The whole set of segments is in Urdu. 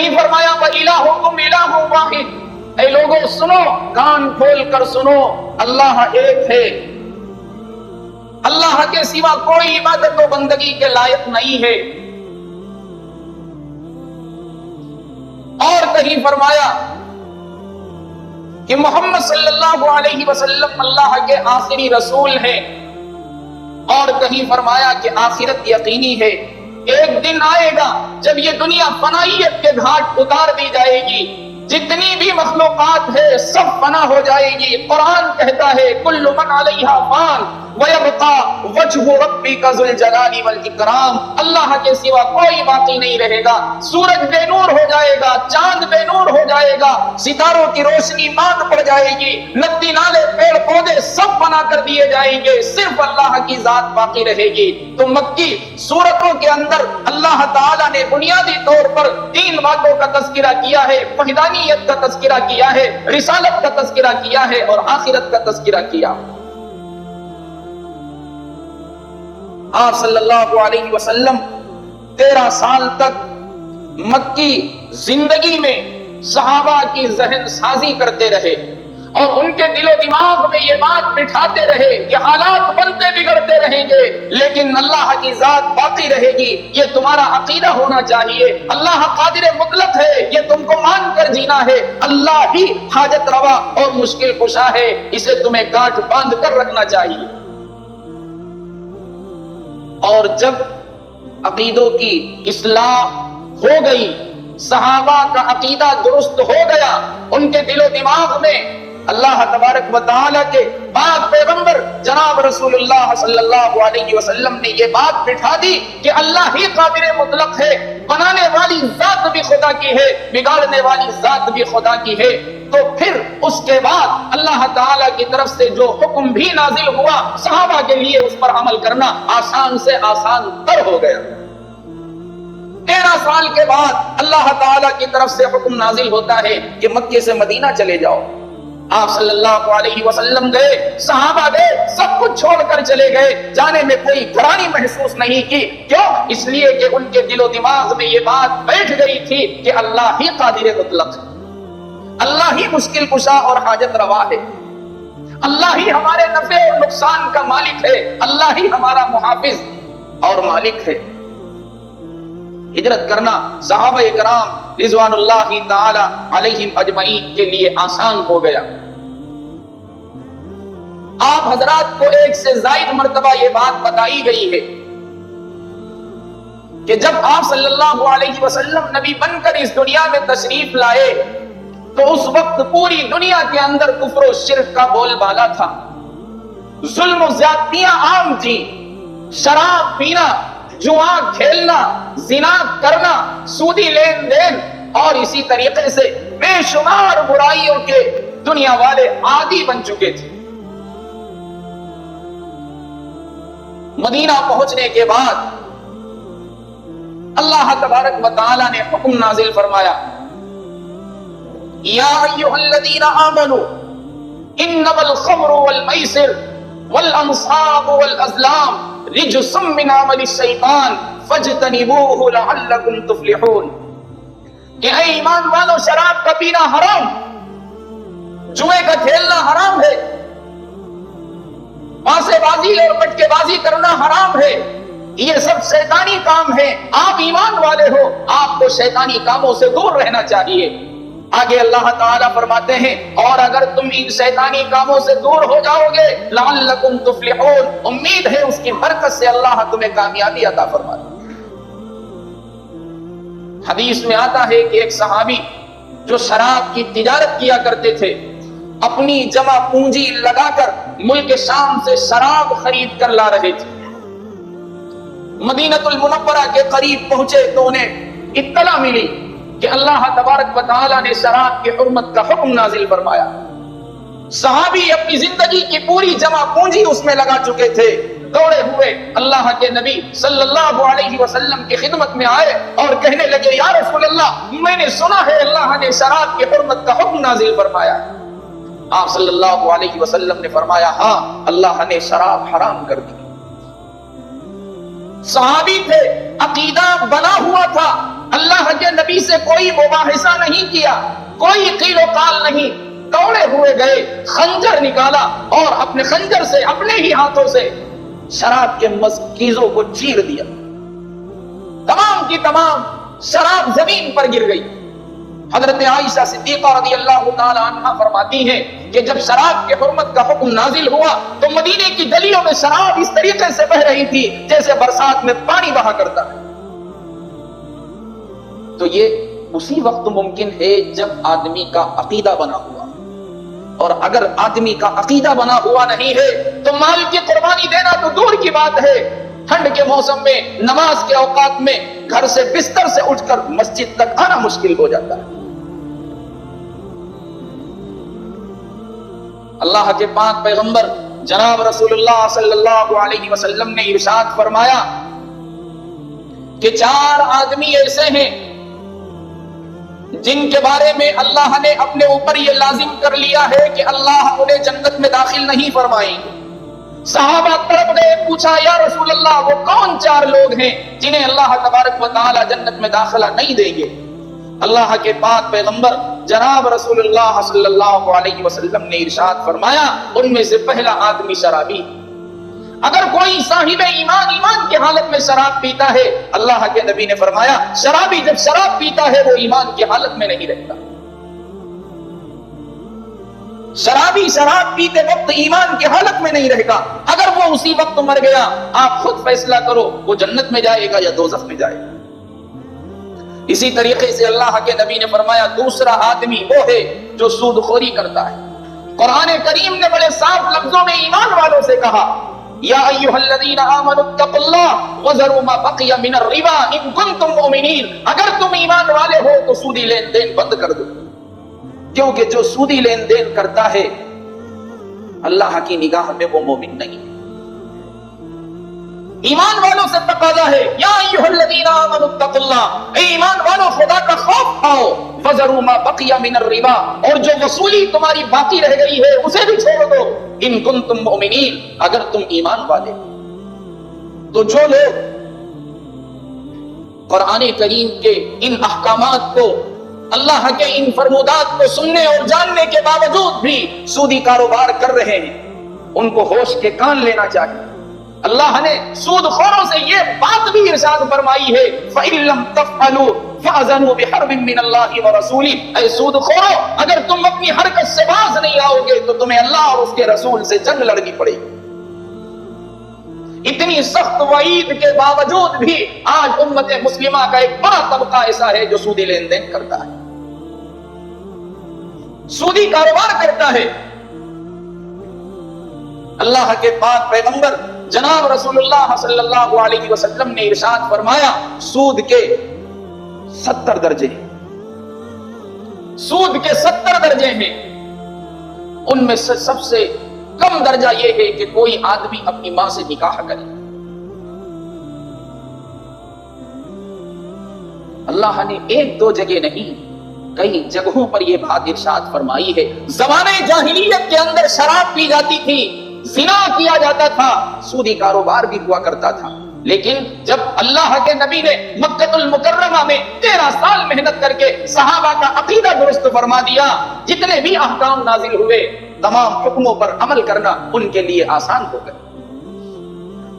کہیں فرمایا وَإِلَٰهُكُمْ إِلَٰهٌ وَاحِدٌ، اے لوگوں سنو، کان کھول کر سنو، اللہ ایک ہے، اللہ کے سوا کوئی عبادت و بندگی کے لائق نہیں ہے۔ اور کہیں فرمایا کہ محمد صلی اللہ علیہ وسلم اللہ کے آخری رسول ہیں، اور کہیں فرمایا کہ آخرت یقینی ہے، ایک دن آئے گا جب یہ دنیا فنائیت کے گھاٹ اتار دی جائے گی، جتنی بھی مخلوقات ہے سب فنا ہو جائے گی۔ قرآن کہتا ہے کل من علیہا فان وَيَبْقَى وَجْهُ رَبِّكَ ذُو الْجَلَالِ وَالْإِكْرَامِ، اللہ کے سوا کوئی باقی نہیں رہے گا۔ سورج بے نور ہو جائے گا، چاند بے نور ہو جائے گا، ستاروں کی روشنی ماند پڑ جائے گی، ندی نالے پیڑ پودے سب بنا کر دیے جائیں گے، صرف اللہ کی ذات باقی رہے گی۔ تو مکی سورتوں کے اندر اللہ تعالیٰ نے بنیادی طور پر تین باتوں کا تذکرہ کیا ہے، وحدانیت کا تذکرہ کیا ہے، رسالت کا تذکرہ کیا ہے، اور آخرت کا تذکرہ کیا۔ آپ صلی اللہ علیہ وسلم 13 سال تک مکی زندگی میں صحابہ کی ذہن سازی کرتے رہے، اور ان کے دل و دماغ میں یہ بات بٹھاتے رہے کہ حالات بنتے بگڑتے رہیں گے لیکن اللہ کی ذات باقی رہے گی، یہ تمہارا عقیدہ ہونا چاہیے۔ اللہ قادر مطلق ہے، یہ تم کو مان کر جینا ہے، اللہ ہی حاجت روا اور مشکل کشا ہے، اسے تمہیں گاٹھ باندھ کر رکھنا چاہیے۔ اور جب عقیدوں کی اصلاح ہو گئی، صحابہ کا عقیدہ درست ہو گیا، ان کے دل و دماغ میں اللہ تبارک و تعالیٰ کے پاک پیغمبر جناب رسول اللہ صلی اللہ علیہ وسلم نے یہ بات بٹھا دی کہ اللہ ہی قادر مطلق ہے، بنانے والی ذات بھی خدا کی ہے، بگاڑنے والی ذات بھی خدا کی ہے۔ تو پھر اس کے بعد اللہ تعالیٰ کی طرف سے جو حکم بھی نازل ہوا، صحابہ کے لیے اس پر عمل کرنا آسان سے آسان تر ہو گیا۔ 13 سال کے بعد اللہ تعالیٰ کی طرف سے حکم نازل ہوتا ہے کہ مکے سے مدینہ چلے جاؤ۔ آپ صلی اللہ علیہ وسلم گئے، صحابہ گئے، سب کچھ چھوڑ کر چلے گئے، جانے میں کوئی گھبراہٹ محسوس نہیں کی۔ کیوں؟ اس لیے کہ ان کے دل و دماغ میں یہ بات بیٹھ گئی تھی کہ اللہ ہی قادر مطلق ہے، اللہ ہی مشکل کشا اور حاجت روا ہے، اللہ ہی ہمارے نفع اور نقصان کا مالک ہے، اللہ ہی ہمارا محافظ اور مالک ہے۔ ہجرت کرنا صحابہ کرام رضوان اللہ تعالی علیہم اجمعین کے لیے آسان ہو گیا۔ آپ حضرات کو ایک سے زائد مرتبہ یہ بات بتائی گئی ہے کہ جب آپ صلی اللہ علیہ وسلم نبی بن کر اس دنیا میں تشریف لائے تو اس وقت پوری دنیا کے اندر کفر و شرک کا بول بالا تھا، ظلم و زیادتیاں عام تھی، شراب پینا، جوا کھیلنا، زنا کرنا، سودی لین دین اور اسی طریقے سے بے شمار برائیوں کے دنیا والے عادی بن چکے تھے۔ مدینہ پہنچنے کے بعد اللہ تبارک و تعالی نے حکم نازل فرمایا، یا ایھا الذین آمنوا انما الخمر والمیسر والانصاب والازلام رجس من عمل الشیطان فاجتنبوه لعلکم تفلحون، کہ اے ایمان والو شراب کا پینا حرام، جوئے کا کھیلنا حرام ہے، پاسے بازی اور پٹکے بازی کرنا حرام ہے، یہ سب شیطانی کام ہے، آپ ایمان والے ہو، آپ کو شیطانی کاموں سے دور رہنا چاہیے۔ آگے اللہ تعالیٰ فرماتے ہیں اور اگر تم ان شیطانی کاموں سے دور ہو جاؤ گے لعلکم تفلحون، امید ہے اس کی برکت سے اللہ تمہیں کامیابی عطا فرما دے۔ حدیث میں آتا ہے کہ ایک صحابی جو شراب کی تجارت کیا کرتے تھے، اپنی جمع پونجی لگا کر ملک شام سے شراب خرید کر لا رہے تھے، مدینہ المنورہ کے قریب پہنچے تو انہیں اطلاع ملی کہ اللہ تبارک و تعالیٰ نے شراب کی حرمت کا حکم نازل فرمایا۔ صحابی اپنی زندگی کی پوری جمع پونجی اس میں لگا چکے تھے، دوڑے ہوئے اللہ کے نبی صلی اللہ علیہ وسلم کی خدمت میں آئے اور کہنے لگے، یا رسول اللہ، میں نے سنا ہے اللہ نے شراب کی حرمت کا حکم نازل فرمایا۔ آپ صلی اللہ علیہ وسلم نے فرمایا، ہاں اللہ نے شراب حرام کر دی۔ صحابی تھے، عقیدہ بنا ہوا تھا اللہ کے نبی سے کوئی مباحثہ نہیں کیا، کوئی قیل و قال نہیں، دوڑے ہوئے گئے، خنجر نکالا اور اپنے خنجر سے اپنے ہی ہاتھوں سے شراب کے مزکیزوں کو چیر دیا، تمام کی تمام شراب زمین پر گر گئی۔ حضرت عائشہ صدیقہ رضی اللہ تعالی عنہا فرماتی ہیں کہ جب شراب کے حرمت کا حکم نازل ہوا تو مدینے کی گلیوں میں شراب اس طریقے سے بہ رہی تھی جیسے برسات میں پانی بہا کرتا ہے۔ تو یہ اسی وقت ممکن ہے جب آدمی کا عقیدہ بنا ہوا، اور اگر آدمی کا عقیدہ بنا ہوا نہیں ہے تو مال کی قربانی دینا تو دور کی بات ہے، ٹھنڈ کے موسم میں نماز کے اوقات میں گھر سے بستر سے اٹھ کر مسجد تک آنا مشکل ہو جاتا ہے۔ اللہ کے پاک پیغمبر جناب رسول اللہ صلی اللہ علیہ وسلم نے ارشاد فرمایا کہ 4 آدمی ایسے ہیں جن کے بارے میں اللہ نے اپنے اوپر یہ لازم کر لیا ہے کہ اللہ انہیں جنت میں داخل نہیں فرمائیں گے۔ صحابہ تڑپ گئے، پوچھا یا رسول اللہ وہ کون 4 لوگ ہیں جنہیں اللہ تبارک و تعالی جنت میں داخلہ نہیں دیں گے؟ اللہ کے پاک پیغمبر جناب رسول اللہ صلی اللہ علیہ وسلم نے ارشاد فرمایا ان میں سے پہلا آدمی شرابی۔ اگر کوئی صاحب ایمان کی حالت میں شراب پیتا ہے، اللہ کے نبی نے فرمایا شرابی جب شراب پیتا ہے وہ ایمان کی حالت میں نہیں رہتا۔ شرابی شراب پیتے وقت ایمان کی حالت میں نہیں رہے گا، اگر وہ اسی وقت مر گیا آپ خود فیصلہ کرو وہ جنت میں جائے گا یا دوزخ میں جائے گا۔ اسی طریقے سے اللہ کے نبی نے فرمایا دوسرا آدمی وہ ہے جو سود خوری کرتا ہے۔ قرآن کریم نے بڑے صاف لفظوں میں ایمان والوں سے کہا یا ایھا الذین آمنوا اتقوا اللہ وذروا ما بقی من الربا ان کنتم مؤمنین، اگر تم ایمان والے ہو تو سودی لین دین بند کر دو، کیونکہ جو سودی لین دین کرتا ہے اللہ کی نگاہ میں وہ مومن نہیں ہے۔ ایمان والوں سے تقاضا ہے یا ایھا الذین آمنوا اتقوا اللہ، اے ایمان والوں خدا کا خوف کھاؤ، وذروا ما بقی من الربا، اور جو وصولی تمہاری باقی رہ گئی ہے اسے بھی چھوڑ دو، ان کنتم مؤمنین، اگر تم ایمان والے۔ تو جو لوگ قرآن کریم کے ان احکامات کو، اللہ کے ان فرمودات کو سننے اور جاننے کے باوجود بھی سودی کاروبار کر رہے ہیں ان کو ہوش کے کان لینا چاہیے۔ اللہ نے سود خوروں سے یہ بات بھی ارشاد فرمائی ہے فَإِن لَّمْ تَفْعَلُوا فَأَذَنُوا بِحَرْبٍ مِّنَ اللَّهِ وَرَسُولِهِ، اے سود خورو اگر تم اپنی حرکت سے باز نہیں آؤ گے تو تمہیں اللہ اور اس کے رسول سے جنگ لڑنی پڑے گی۔ اتنی سخت وعید کے باوجود بھی آج امت مسلمہ کا ایک بڑا طبقہ ایسا ہے جو سودی لین دین کرتا ہے، سودی کاروبار کرتا ہے۔ اللہ کے پاک پیغمبر جناب رسول اللہ صلی اللہ علیہ وسلم نے ارشاد فرمایا سود کے 70 درجے ہیں، سود کے 70 درجے ہیں، ان میں سے سب سے کم درجہ یہ ہے کہ کوئی آدمی اپنی ماں سے نکاح کرے۔ اللہ نے 1-2 جگہ نہیں کئی جگہوں پر یہ بات ارشاد فرمائی ہے۔ زمانے جاہلیت کے اندر شراب پی جاتی تھی، زنا کیا جاتا تھا، سودی کاروبار بھی ہوا کرتا تھا، لیکن جب اللہ کے نبی نے مکہ المکرمہ میں 13 سال محنت کر کے صحابہ کا عقیدہ درست فرما دیا، جتنے بھی احکام نازل ہوئے تمام حکموں پر عمل کرنا ان کے لیے آسان ہو گیا۔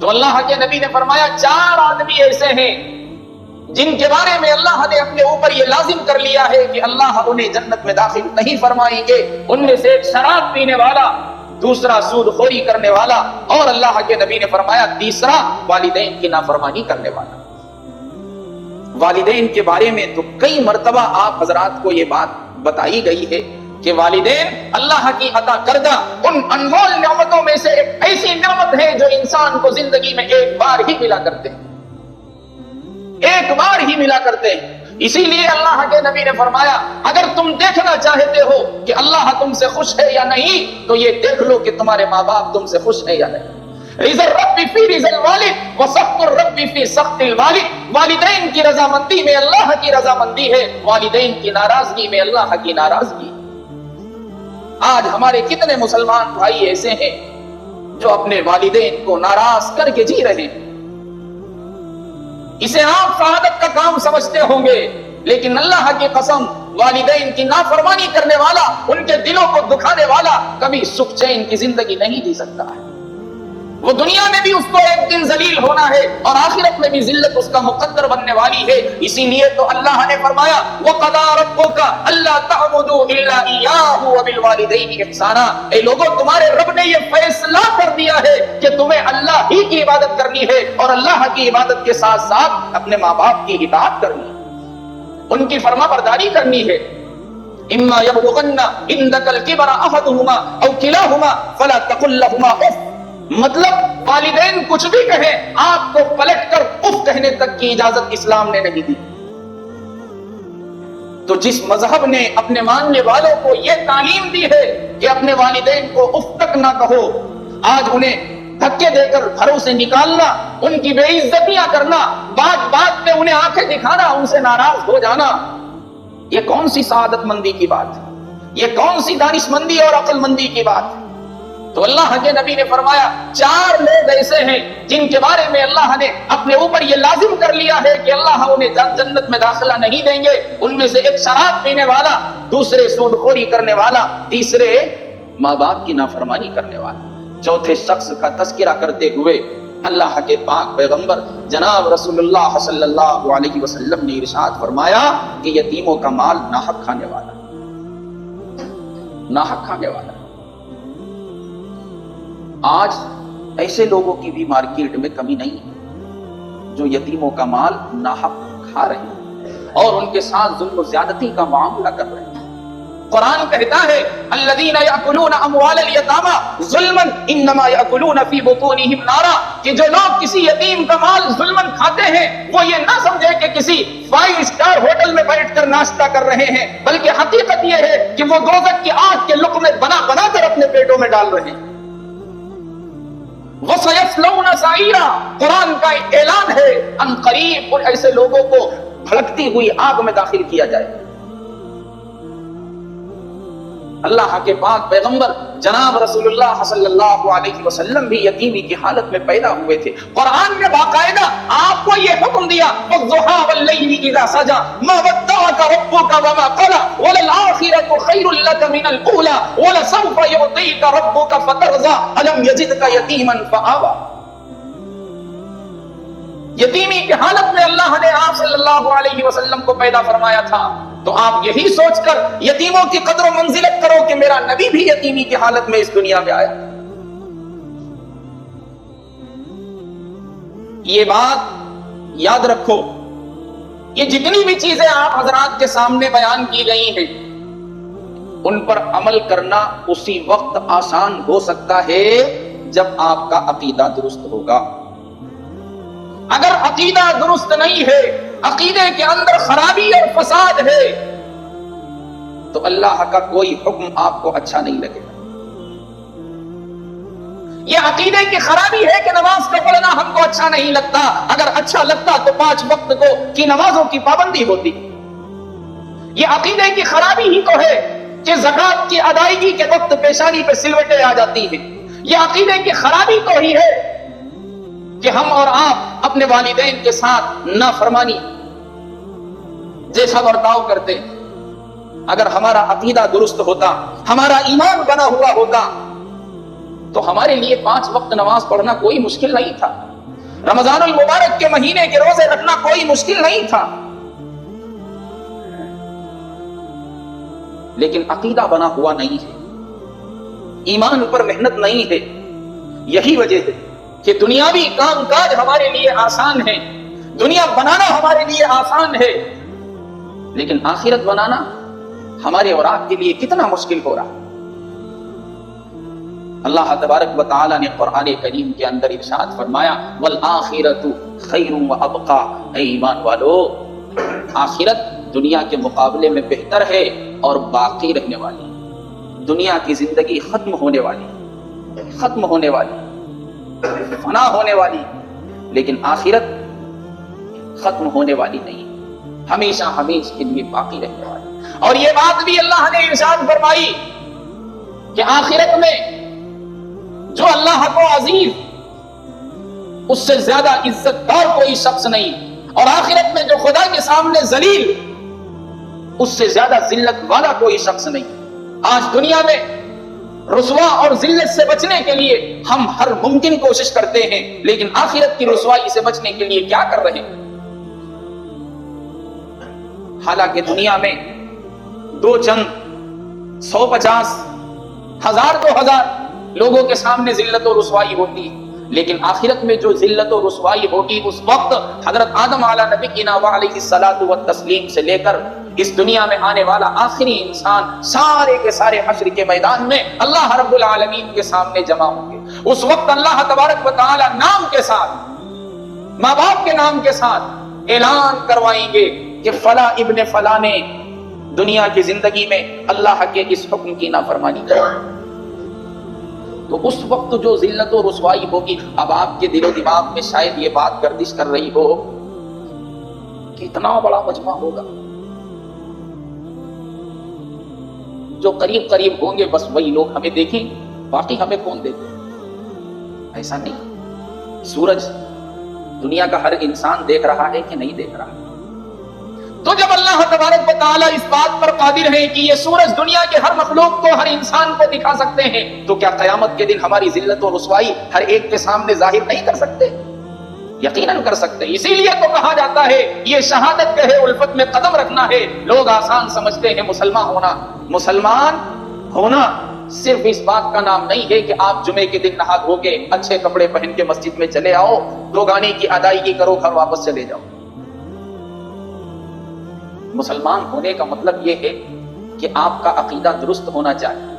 تو اللہ کے نبی نے فرمایا 4 آدمی ایسے ہیں جن کے بارے میں اللہ نے اپنے اوپر یہ لازم کر لیا ہے کہ اللہ انہیں جنت میں داخل نہیں فرمائیں گے۔ ان میں سے ایک شراب پینے والا، دوسرا سود خوری کرنے والا، اور اللہ کے نبی نے فرمایا تیسرا والدین کی نافرمانی کرنے والا۔ والدین کے بارے میں تو کئی مرتبہ آپ حضرات کو یہ بات بتائی گئی ہے کہ والدین اللہ کی عطا کردہ ان انمول نعمتوں میں سے ایک ایسی نعمت ہے جو انسان کو زندگی میں ایک بار ہی ملا کرتے ہیں، ایک بار ہی ملا کرتے ہیں۔ اسی لیے اللہ کے نبی نے فرمایا اگر تم دیکھنا چاہتے ہو کہ اللہ تم سے خوش ہے یا نہیں تو یہ دیکھ لو کہ تمہارے ماں باپ تم سے خوش ہے یا نہیں۔ رضا الرب فی رضا الوالد وسخط الرب فی سخط الوالد، والدین کی رضامندی میں اللہ کی رضامندی ہے، والدین کی ناراضگی میں اللہ کی ناراضگی۔ آج ہمارے کتنے مسلمان بھائی ایسے ہیں جو اپنے والدین کو ناراض کر کے جی رہے ہیں۔ اسے آپ سعادت کا کام سمجھتے ہوں گے، لیکن اللہ کی قسم والدین کی نافرمانی کرنے والا، ان کے دلوں کو دکھانے والا کبھی سکھ چین کی زندگی نہیں جی سکتا ہے۔ وہ دنیا میں بھی اس کو ایک دن ذلیل ہونا ہے اور آخرت میں بھی ذلت اس کا مقدر بننے والی ہے۔ اسی لیے تو اللہ نے فرمایا وَقَضَىٰ رَبُّكَ أَلَّا تَعْبُدُوا إِلَّا إِيَّاهُ وَبِالْوَالِدَيْنِ إِحْسَانًا۔ اے لوگوں، تمہارے رب نے یہ فیصلہ کر دیا ہے کہ تمہیں اللہ ہی کی عبادت کرنی ہے اور اللہ کی عبادت کے ساتھ ساتھ اپنے ماں باپ کی اطاعت کرنی ہے، ان کی فرما برداری کرنی ہے۔ إِمَّا يَبْلُغَنَّ عِندَكَ الْكِبَرَ أَحَدُهُمَا أَوْ كِلَاهُمَا فَلَا تَقُل لَّهُمَا أُفٍّ۔ مطلب والدین کچھ بھی کہیں، آپ کو پلٹ کر اف کہنے تک کی اجازت اسلام نے نہیں دی۔ تو جس مذہب نے اپنے ماننے والوں کو یہ تعلیم دی ہے کہ اپنے والدین کو اف تک نہ کہو، آج انہیں دھکے دے کر گھروں سے نکالنا، ان کی بے عزتیاں کرنا، بات بات پہ انہیں آنکھیں دکھانا، ان سے ناراض ہو جانا، یہ کون سی سعادت مندی کی بات ہے؟ یہ کون سی دانش مندی اور عقل مندی کی بات ہے؟ تو اللہ کے نبی نے فرمایا 4 لوگ ایسے ہیں جن کے بارے میں اللہ نے اپنے اوپر یہ لازم کر لیا ہے کہ اللہ انہیں جنت میں داخلہ نہیں دیں گے۔ ان میں سے ایک شراب پینے والا، دوسرے سود خوری کرنے والا، تیسرے ماں باپ کی نافرمانی کرنے والا۔ چوتھے شخص کا تذکرہ کرتے ہوئے اللہ کے پاک پیغمبر جناب رسول اللہ صلی اللہ علیہ وسلم نے ارشاد فرمایا کہ یتیموں کا مال ناحق کھانے والا، ناحق کھانے والا۔ آج ایسے لوگوں کی بھی مارکیٹ میں کمی نہیں ہے جو یتیموں کا مال ناحق کھا رہے ہیں اور ان کے ساتھ ظلم و زیادتی کا معاملہ کر رہے ہیں۔ قرآن کہتا ہے الذین یاکلون اموال الیتامی ظلما انما یاکلون فی بطونہم نارا، کہ جو لوگ کسی یتیم کا مال ظلما کھاتے ہیں وہ یہ نہ سمجھے کہ کسی 5 اسٹار ہوٹل میں بیٹھ کر ناشتہ کر رہے ہیں، بلکہ حقیقت یہ ہے کہ وہ دوزخ کی آگ کے لقمے بنا بنا کر اپنے پیٹوں میں ڈال رہے ہیں۔ وَسَيَصْلَوْنَ سَعِيرًا، قرآن کا اعلان ہے ان قریب اور ایسے لوگوں کو بھڑکتی ہوئی آگ میں داخل کیا جائے۔ اللہ کے پاک پیغمبر جناب رسول اللہ صلی اللہ علیہ وسلم بھی یتیمی کی حالت میں پیدا ہوئے تھے۔ قرآن نے باقاعدہ آپ کو یہ حکم دیا وَالضُّحَىٰ وَاللَّيْلِ إِذَا سَجَىٰ مَا وَدَّعَكَ رَبُّكَ وَمَا قَلَىٰ وَلَلْآخِرَةُ خَيْرٌ لَّكَ مِنَ الْأُولَىٰ وَلَسَوْفَ يُعْطِيكَ رَبُّكَ فَتَرْضَىٰ أَلَمْ يَجِدْكَ يَتِيمًا فَآوَىٰ۔ یتیمی کی حالت میں اللہ نے آپ صلی اللہ علیہ وسلم کو پیدا فرمایا تھا، تو آپ یہی سوچ کر یتیموں کی قدر و منزلت کرو کہ میرا نبی بھی یتیمی کی حالت میں اس دنیا میں آیا۔ یہ بات یاد رکھو، یہ جتنی بھی چیزیں آپ حضرات کے سامنے بیان کی گئی ہیں ان پر عمل کرنا اسی وقت آسان ہو سکتا ہے جب آپ کا عقیدہ درست ہوگا۔ اگر عقیدہ درست نہیں ہے، عقیدے کے اندر خرابی اور فساد ہے، تو اللہ کا کوئی حکم آپ کو اچھا نہیں لگے گا۔ یہ عقیدے کی خرابی ہے کہ نماز کا پڑھنا ہم کو اچھا نہیں لگتا، اگر اچھا لگتا تو 5 وقت کی نمازوں کی پابندی ہوتی۔ یہ عقیدے کی خرابی ہی تو ہے کہ زکوٰۃ کی ادائیگی کے وقت پیشانی پہ سلوٹیں آ جاتی ہیں۔ یہ عقیدے کی خرابی تو ہی ہے کہ ہم اور آپ اپنے والدین کے ساتھ نافرمانی جیسا برتاؤ کرتے۔ اگر ہمارا عقیدہ درست ہوتا، ہمارا ایمان بنا ہوا ہوتا، تو ہمارے لیے 5 وقت نماز پڑھنا کوئی مشکل نہیں تھا، رمضان المبارک کے مہینے کے روزے رکھنا کوئی مشکل نہیں تھا۔ لیکن عقیدہ بنا ہوا نہیں ہے، ایمان پر محنت نہیں ہے۔ یہی وجہ ہے کہ دنیاوی کام کاج ہمارے لیے آسان ہے، دنیا بنانا ہمارے لیے آسان ہے، لیکن آخرت بنانا ہمارے اور آپ کے لیے کتنا مشکل ہو رہا۔ اللہ تبارک و تعالی نے قرآن کریم کے اندر ارشاد فرمایا وَالْآخِرَةُ خَيْرٌ وَأَبْقَىٰ، اے ایمان والو، آخرت دنیا کے مقابلے میں بہتر ہے اور باقی رہنے والی۔ دنیا کی زندگی ختم ہونے والی، فنا ہونے والی، لیکن آخرت ختم ہونے والی نہیں، ہمیشہ ہمیشہ کے لیے باقی رہنے والی۔ اور یہ بات بھی اللہ نے ارشاد فرمائی کہ آخرت میں جو اللہ کو عزیز، اس سے زیادہ عزت دار کوئی شخص نہیں، اور آخرت میں جو خدا کے سامنے ذلیل، اس سے زیادہ ذلت والا کوئی شخص نہیں۔ آج دنیا میں رسوا اور ذلت سے بچنے کے لیے ہم ہر ممکن کوشش کرتے ہیں، لیکن آخرت کی رسوائی سے بچنے کے لیے کیا کر رہے ہیں؟ حالانکہ دنیا میں دو چند 150 1000 2000 لوگوں کے سامنے ذلت و رسوائی ہوتی ہے، لیکن آخرت میں جو ذلت و رسوائی ہوگی اس وقت حضرت آدم علیہ نبینا وعلیہ الصلوۃ والتسلیم سے لے کر اس دنیا میں آنے والا آخری انسان سارے کے سارے حشر کے میدان میں اللہ رب العالمین کے سامنے جمع ہوں گے۔ اس وقت اللہ تبارک و تعالی نام کے ساتھ، ماں باپ کے نام کے ساتھ اعلان کروائیں گے کہ فلاں ابن فلاں نے دنیا کی زندگی میں اللہ کے اس حکم کی نافرمانی کی۔ تو اس وقت جو ذلت و رسوائی ہوگی، اب آپ کے دل و دماغ میں شاید یہ بات گردش کر رہی ہو کہ اتنا بڑا مجمع ہوگا، جو قریب قریب ہوں گے بس وہی لوگ ہمیں دیکھیں، باقی ہمیں کون دیکھے؟ ایسا نہیں۔ سورج دنیا کا ہر انسان دیکھ رہا ہے کہ نہیں دیکھ رہا؟ تو جب اللہ تبارک و تعالیٰ اس بات پر قادر ہے کہ یہ سورج دنیا کے ہر مخلوق کو، ہر انسان کو دکھا سکتے ہیں، تو کیا قیامت کے دن ہماری ذلت و رسوائی ہر ایک کے سامنے ظاہر نہیں کر سکتے؟ یقیناً کر سکتے۔ اسی لیے تو کہا جاتا ہے یہ شہادت گہے الفت میں قدم رکھنا ہے۔ لوگ آسان سمجھتے ہیں مسلمان ہونا۔ مسلمان ہونا صرف اس بات کا نام نہیں ہے کہ آپ جمعے کے دن نہا دھو کے اچھے کپڑے پہن کے مسجد میں چلے آؤ، 2 گانے کی ادائیگی کرو، گھر واپس چلے جاؤ۔ مسلمان ہونے کا مطلب یہ ہے کہ آپ کا عقیدہ درست ہونا چاہیے،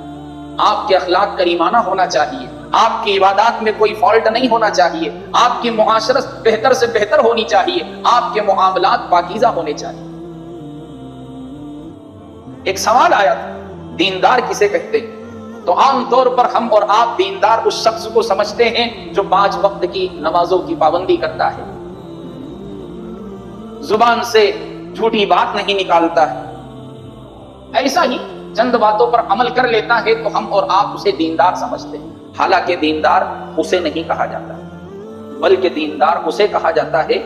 آپ کے اخلاق کریمانہ ہونا چاہیے، آپ کی عبادات میں کوئی فالٹ نہیں ہونا چاہیے، آپ کی معاشرت بہتر سے بہتر ہونی چاہیے، آپ کے معاملات پاکیزہ ہونے چاہیے۔ ایک سوال آیا تھا، دیندار کسے کہتے ہیں؟ تو عام طور پر ہم اور آپ دیندار اس شخص کو سمجھتے ہیں جو 5 وقت کی نمازوں کی پابندی کرتا ہے، زبان سے جھوٹی بات نہیں نکالتا ہے، ایسا ہی چند باتوں پر عمل کر لیتا ہے تو ہم اور آپ اسے دیندار سمجھتے ہیں۔ حالانکہ دیندار اسے نہیں کہا جاتا، بلکہ دیندار اسے کہا جاتا ہے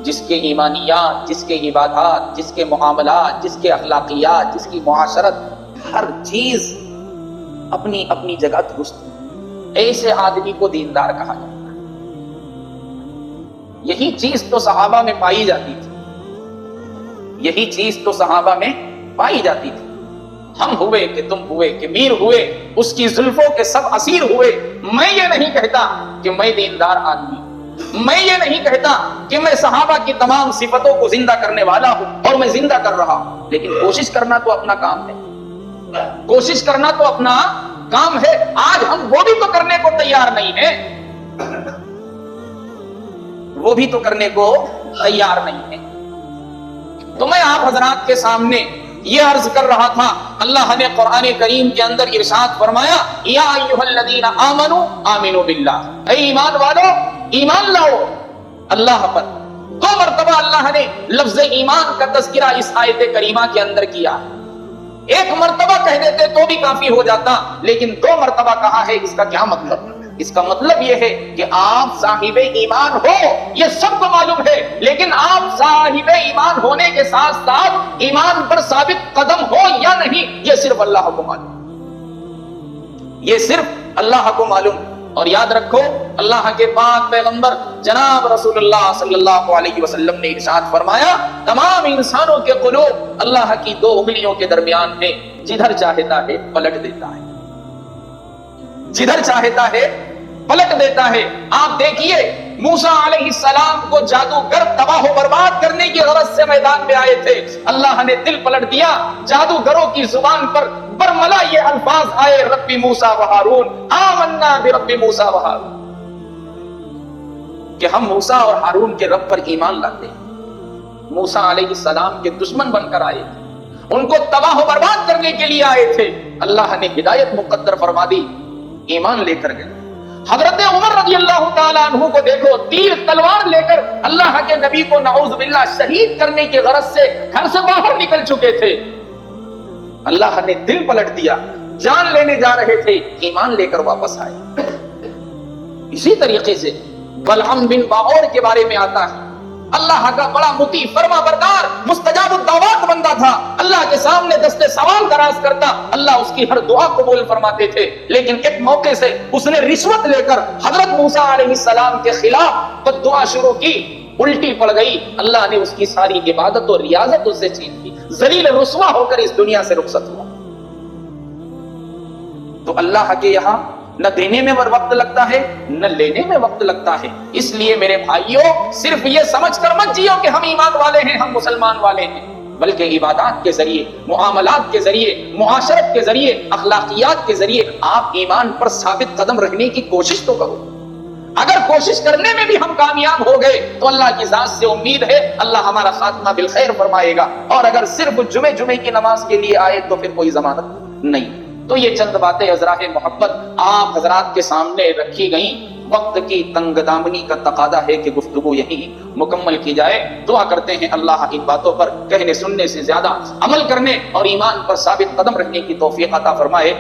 جس کے ایمانیات، جس کے عبادات، جس کے معاملات، جس کے اخلاقیات، جس کی معاشرت، ہر چیز اپنی اپنی جگہ درست ہے۔ ایسے آدمی کو دیندار کہا جاتا ہے۔ یہی چیز تو صحابہ میں پائی جاتی تھی، یہی چیز تو صحابہ میں پائی جاتی تھی۔ ہم ہوئے کہ تم ہوئے کہ میر ہوئے، اس کی زلفوں کے سب اسیر ہوئے۔ میں یہ نہیں کہتا کہ میں دیندار آدمی ہوں، میں یہ نہیں کہتا کہ میں صحابہ کی تمام صفتوں کو زندہ کرنے والا ہوں اور میں زندہ کر رہا ہوں، لیکن کوشش کرنا تو اپنا کام ہے، کوشش کرنا تو اپنا کام ہے۔ آج ہم وہ بھی تو کرنے کو تیار نہیں ہیں، وہ بھی تو کرنے کو تیار نہیں ہے۔ تو میں آپ حضرات کے سامنے یہ عرض کر رہا تھا، اللہ نے قرآن کریم کے اندر ارشاد فرمایا، یا ایھا الذین آمنوا آمنوا باللہ، اے ایمان والو ایمان لاؤ اللہ پر۔ 2 مرتبہ اللہ نے لفظ ایمان کا تذکرہ اس آیت کریمہ کے اندر کیا۔ 1 مرتبہ کہہ دیتے تو بھی کافی ہو جاتا، لیکن 2 مرتبہ کہا ہے۔ اس کا کیا مطلب؟ اس کا مطلب یہ ہے کہ آپ صاحب ایمان ہو، یہ سب کو معلوم ہے، لیکن آپ صاحب ایمان ہونے کے ساتھ ساتھ ایمان پر ثابت قدم ہو یا نہیں، یہ صرف اللہ کو معلوم، یہ صرف اللہ کو معلوم۔ اور یاد رکھو، اللہ کے پاک پیغمبر جناب رسول اللہ صلی اللہ علیہ وسلم نے ارشاد فرمایا، تمام انسانوں کے قلوب اللہ کی 2 انگلیوں کے درمیان ہے، جدھر چاہتا ہے پلٹ دیتا ہے، جدھر چاہتا ہے پلٹ دیتا ہے۔ آپ دیکھیے، موسیٰ علیہ السلام کو جادوگر تباہ و برباد کرنے کی غرض سے میدان میں آئے تھے، اللہ نے دل پلٹ دیا، جادوگروں کی زبان پر برملا یہ الفاظ آئے، رب موسیٰ و ہارون، آمنا برب موسیٰ و ہارون، کہ ہم موسیٰ اور ہارون کے رب پر ایمان لاتے ہیں۔ موسیٰ علیہ السلام کے دشمن بن کر آئے تھے، ان کو تباہ و برباد کرنے کے لیے آئے تھے، اللہ نے ہدایت مقدر فرما دی، ایمان لے کر گئے۔ حضرت عمر رضی اللہ تعالیٰ عنہ کو دیکھو، تیر تلوار لے کر اللہ کے نبی کو نعوذ باللہ شہید کرنے کی غرض سے گھر سے باہر نکل چکے تھے، اللہ نے دل پلٹ دیا، جان لینے جا رہے تھے، ایمان لے کر واپس آئے۔ اسی طریقے سے بلعام بن باعور کے بارے میں آتا ہے، اللہ کا بڑا مطیع فرما بردار مستجاب الدعوات بندہ تھا، اللہ کے سامنے دستے سوال دراز کرتا، اللہ اس کی ہر دعا قبول فرماتے تھے۔ لیکن ایک موقع سے اس نے رشوت لے کر حضرت موسیٰ علیہ السلام کے خلاف بد دعا شروع کی، الٹی پڑ گئی، اللہ نے اس کی ساری عبادت اور ریاضت اس سے چھین لی، ذلیل رسوا ہو کر اس دنیا سے رخصت ہوا۔ تو اللہ کے یہاں نہ دینے میں وقت لگتا ہے نہ لینے میں وقت لگتا ہے۔ اس لیے میرے بھائیوں، صرف یہ سمجھ کر مت جیو کہ ہم ایمان والے ہیں، ہم مسلمان والے ہیں، بلکہ عبادات کے ذریعے، معاملات کے ذریعے، معاشرت کے ذریعے، اخلاقیات کے ذریعے آپ ایمان پر ثابت قدم رہنے کی کوشش تو کرو۔ اگر کوشش کرنے میں بھی ہم کامیاب ہو گئے تو اللہ کی ذات سے امید ہے اللہ ہمارا خاتمہ بالخیر فرمائے گا، اور اگر صرف جمعے کی نماز کے لیے آئے تو پھر کوئی ضمانت نہیں۔ تو یہ چند باتیں ازراہ محبت آپ حضرات کے سامنے رکھی گئیں، وقت کی تنگ دامنی کا تقاضا ہے کہ گفتگو یہی مکمل کی جائے۔ دعا کرتے ہیں اللہ ان باتوں پر کہنے سننے سے زیادہ عمل کرنے اور ایمان پر ثابت قدم رہنے کی توفیق عطا فرمائے۔